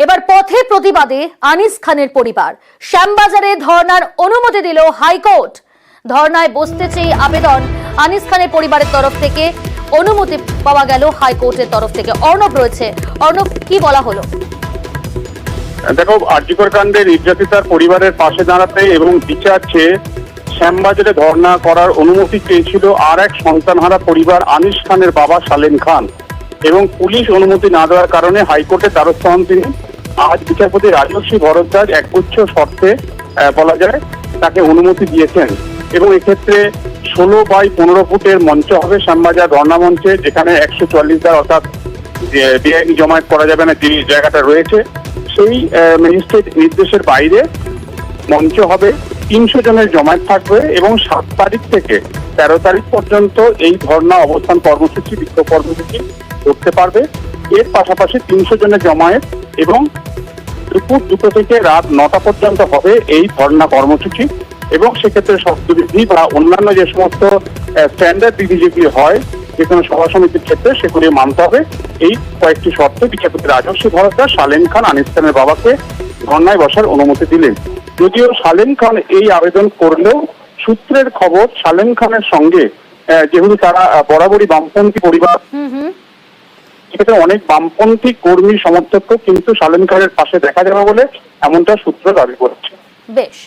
এবার পথে প্রতিবাদে আনিস খানের পরিবার। শ্যামবাজারে ধর্নার অনুমতি দিল হাইকোর্ট। ধর্নায় বসতে চেয়ে আবেদন আনিস খানের পরিবারের তরফ থেকে অনুমতি পাওয়া গেল হাইকোর্টের তরফ থেকে। অর্ণব রয়েছে। অর্ণব, কি বলা হলো? দেখো, আরজিকর কাণ্ডে নির্যাতিতার পরিবারের পাশে দাঁড়াতে এবং বিচার চেয়ে শ্যামবাজারে ধর্ণা করার অনুমতি চেয়েছিল আর এক সন্তানহারা পরিবার আনিস খানের বাবা সালেম খান, এবং পুলিশ অনুমতি না দেওয়ার কারণে হাইকোর্টের দ্বারস্থ হন তিনি। আজ বিচারপতি রাজর্ষি ভরদ্বাজ একগুচ্ছ শর্তে বলা যায় তাকে অনুমতি দিয়েছেন, এবং এক্ষেত্রে 16x15 ফুটের মঞ্চ হবে শ্যামবাজার ধর্ণা মঞ্চে, যেখানে 144 ধারা অর্থাৎ বেআইনি জমায়েত করা যাবে না যে জায়গাটা রয়েছে, সেই ম্যাজিস্ট্রেট নির্দেশের বাইরে মঞ্চ হবে। 300 জনের জমায়েত থাকবে এবং 7 তারিখ থেকে 13 তারিখ পর্যন্ত এই ধর্ণা অবস্থান কর্মসূচি, বিক্ষোভ কর্মসূচি করতে পারবে। এর পাশাপাশি 300 জনের জমায়েত এবং দুপুর 2টো থেকে রাত 9টা পর্যন্ত হবে এই ধর্ণা কর্মসূচি, এবং সেক্ষেত্রে শব্দবিধি বা অন্যান্য যে সমস্ত স্ট্যান্ডার্ড বিধি যেগুলি হয় যে কোনো সভা সমিতির ক্ষেত্রে সেগুলি মানতে হবে। এই কয়েকটি শর্তে বিচারপতি রাজর্ষি ভরদ্বাজ সালেম খান আনিস খানের বাবাকে ধর্ণায় বসার অনুমতি দিলেন। যদিও সালেম খান এই আবেদন করলেও সূত্রের খবর সালেম খানের সঙ্গে যেহেতু তারা বরাবরই বামপন্থী পরিবার, সেক্ষেত্রে অনেক বামপন্থী কর্মী সমর্থক কিন্তু সালেম খানের পাশে দেখা যাবে বলে এমনটা সূত্র দাবি করছে। বেশ।